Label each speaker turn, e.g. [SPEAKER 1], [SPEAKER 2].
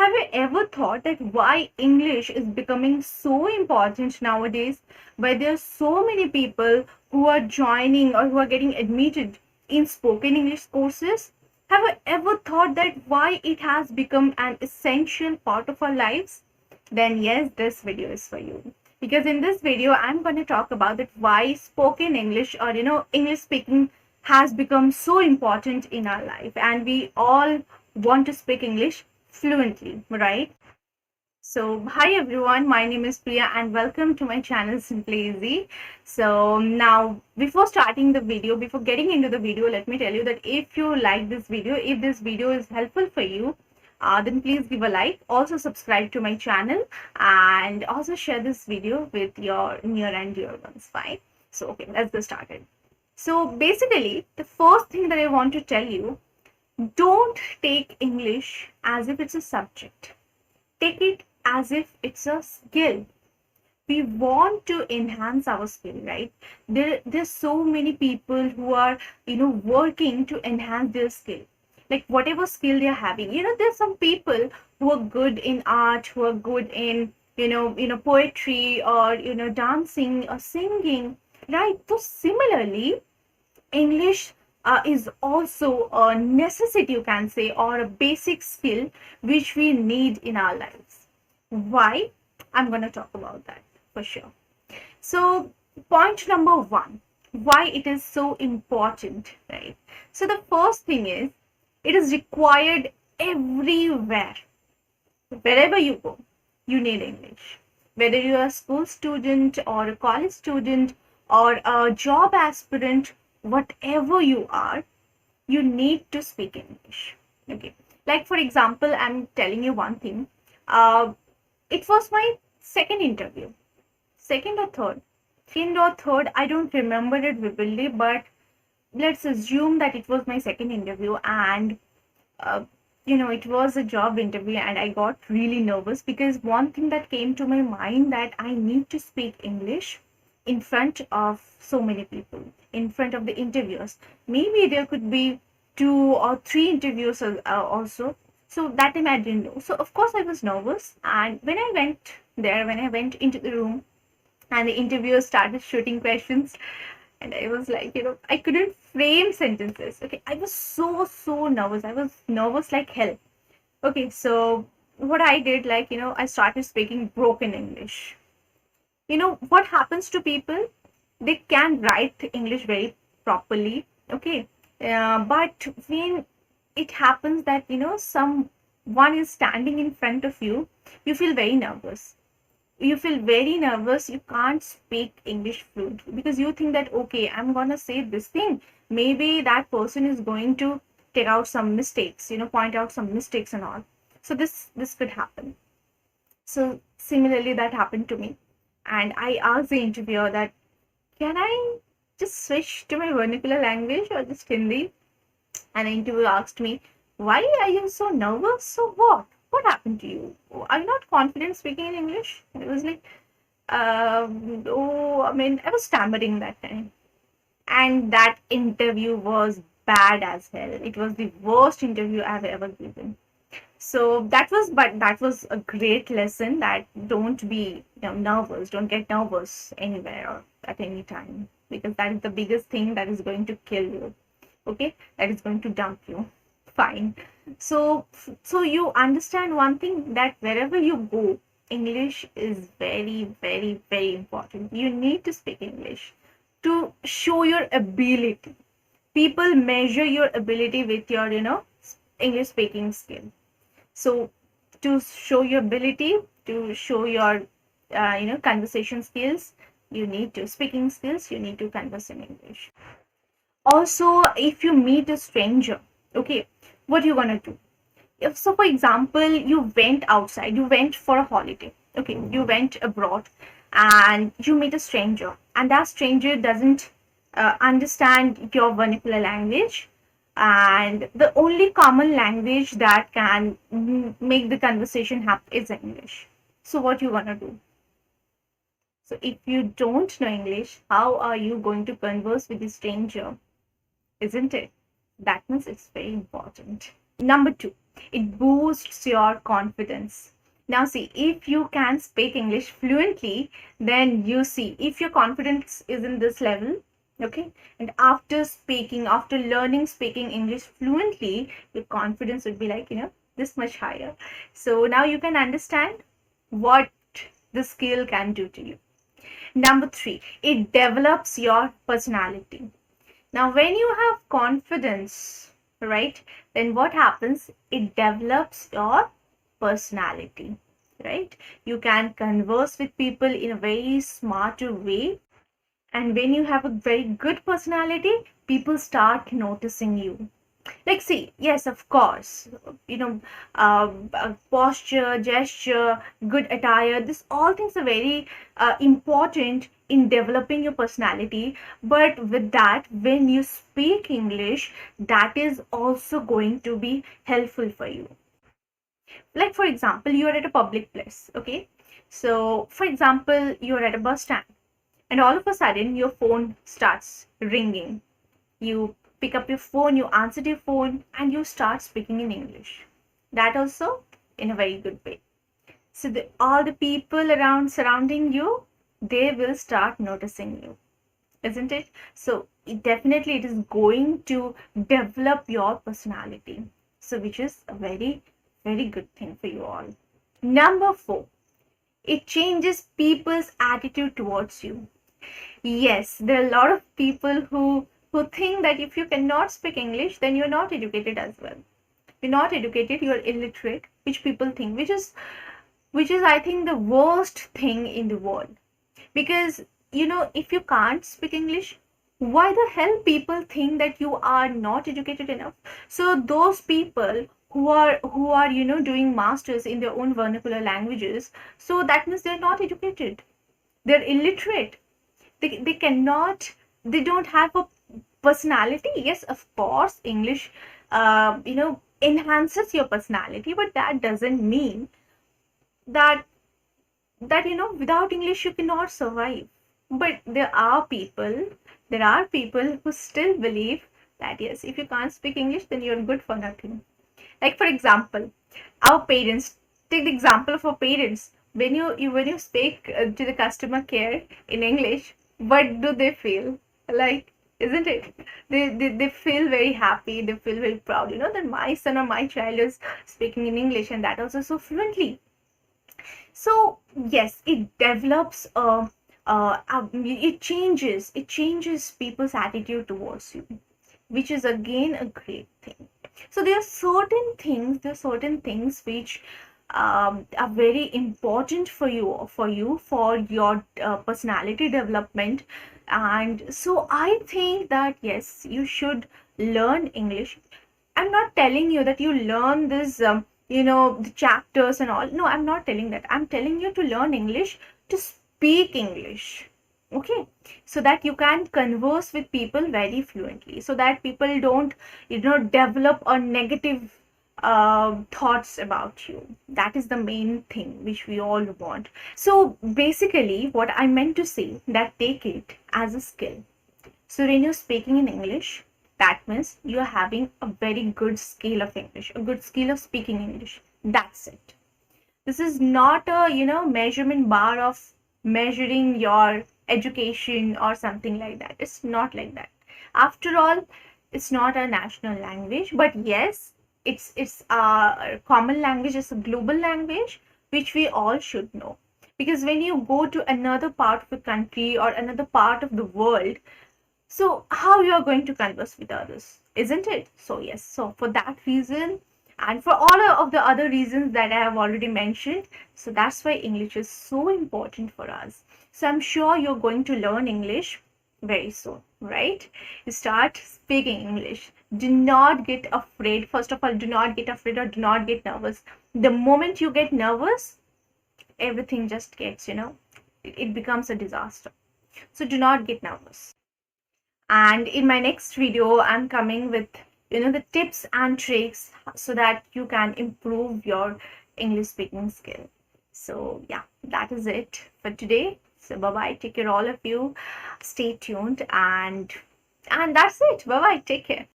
[SPEAKER 1] Have you ever thought that why English is becoming so important nowadays, where there are so many people who are joining or who are getting admitted in spoken English courses? Have you ever thought that why it has become an essential part of our lives? Then yes, this video is for you. Because in this video, I'm going to talk about that why spoken English or English speaking has become so important in our life, and we all want to speak English fluently, right? So, hi everyone, my name is Priya and welcome to my channel Simply Easy. So, now before starting the video, before getting into the video, let me tell you that if you like this video, if this video is helpful for you, then please give a like. Also, subscribe to my channel and also share this video with your near and dear ones. Fine. So, okay, let's get started. So, basically, the first thing that I want to tell you, don't take English as if it's a subject. Take it as if it's a skill. We want to enhance our skill, right? There's so many people who are, working to enhance their skill. Like whatever skill they're having. There's some people who are good in art, who are good in, poetry or, dancing or singing, right? So similarly, English is also a necessity, you can say, or a basic skill which we need in our lives. Why? I'm going to talk about that for sure. So, point number one, why it is so important, right? So, the first thing is, it is required everywhere. Wherever you go, you need English. Whether you are a school student or a college student or a job aspirant, whatever you are, you need to speak English. Okay. Like for example, I'm telling you one thing. It was my second interview. Second or third? Second or third, I don't remember it vividly, but let's assume that it was my second interview, and it was a job interview, and I got really nervous because one thing that came to my mind that I need to speak English in front of so many people, in front of the interviewers. Maybe there could be 2 or 3 interviews also. So that time I didn't know. So of course I was nervous. And when I went into the room and the interviewers started shooting questions, and I was like, I couldn't frame sentences. Okay, I was so nervous. I was nervous like hell. Okay, so what I did, like, I started speaking broken English. What happens to people? They can write English very properly, okay, but when it happens that someone is standing in front of you, you feel very nervous. You can't speak English fluently because you think that, okay, I'm gonna say this thing, maybe that person is going to take out some mistakes, point out some mistakes and all. So this could happen. So similarly, that happened to me, and I asked the interviewer that, can I just switch to my vernacular language or just Hindi? And the interviewer asked me, why are you so nervous? So what? What happened to you? Are you not confident speaking in English? And it was like, oh, I mean, I was stammering that time. And that interview was bad as hell. It was the worst interview I've ever given. So that was a great lesson that don't be nervous, don't get nervous anywhere or at any time, because that is the biggest thing that is going to kill you. Okay, that is going to dump you. Fine. So you understand one thing, that wherever you go, English is very, very, very important. You need to speak English to show your ability. People measure your ability with your English speaking skill. So to show your ability, to show your conversation skills, you need to speaking skills, you need to converse in English. Also, if you meet a stranger, okay, what you gonna do? If so, for example, you went outside, you went for a holiday, okay, you went abroad, and you meet a stranger, and that stranger doesn't understand your vernacular language, and the only common language that can make the conversation happen is English. So what you gonna do? So if you don't know English, how are you going to converse with a stranger? Isn't it? That means it's very important. Number 2, It boosts your confidence. Now, see, if you can speak English fluently, then you see if your confidence is in this level, okay, and after learning speaking English fluently, your confidence would be like, this much higher. So now you can understand what the skill can do to you. Number three, it develops your personality. Now, when you have confidence, right, then what happens? It develops your personality, right? You can converse with people in a very smarter way. And when you have a very good personality, people start noticing you. Like, see, yes, of course, posture, gesture, good attire, this all things are very important in developing your personality. But with that, when you speak English, that is also going to be helpful for you. Like, for example, you are at a public place, okay? So for example, you're at a bus stand, and all of a sudden your phone starts ringing. You pick up your phone, you answer your phone, and you start speaking in English. That also in a very good way. So all the people around surrounding you, they will start noticing you, isn't it? So definitely it is going to develop your personality. So which is a very, very good thing for you all. Number four, it changes people's attitude towards you. Yes, there are a lot of people who think that if you cannot speak English, then you're not educated as well. You're not educated, you're illiterate, which people think, which is I think the worst thing in the world. Because if you can't speak English, why the hell people think that you are not educated enough? So those people who are doing masters in their own vernacular languages, so that means they're not educated. They're illiterate. They cannot, they don't have a personality. Yes, of course, English enhances your personality, but that doesn't mean that without English you cannot survive. But there are people who still believe that yes, if you can't speak English, then you're good for nothing. Like, for example, our parents. Take the example of our parents. When you speak to the customer care in English, what do they feel like? Isn't it? They feel very happy. They feel very proud. That my son or my child is speaking in English, and that also so fluently. So yes, it develops it changes people's attitude towards you, which is again a great thing. So there are certain things which are very important for your personality development. And so I think that yes, you should learn English. I'm not telling you that you learn this, the chapters and all. No, I'm not telling that. I'm telling you to learn English, to speak English. Okay, so that you can converse with people very fluently, so that people don't, develop a negative thoughts about you. That is the main thing which we all want. So basically, what I meant to say, that take it as a skill. So when you're speaking in English, that means you're having a very good skill of English, a good skill of speaking English. That's it. This is not a, measurement bar of measuring your education or something like that. It's not like that. After all, it's not a national language, but yes, it's a common language, it's a global language which we all should know. Because when you go to another part of the country or another part of the world, so how you are going to converse with others, isn't it? So yes, so for that reason, and for all of the other reasons that I have already mentioned, so that's why English is so important for us. So I'm sure you're going to learn English very soon, right? You start speaking English. Do not get afraid. First of all, do not get afraid or do not get nervous. The moment you get nervous, everything just gets, it becomes a disaster. So do not get nervous. And in my next video, I'm coming with, the tips and tricks so that you can improve your English speaking skill. So yeah, that is it for today. So bye bye, take care all of you, stay tuned, and that's it. Bye bye, take care.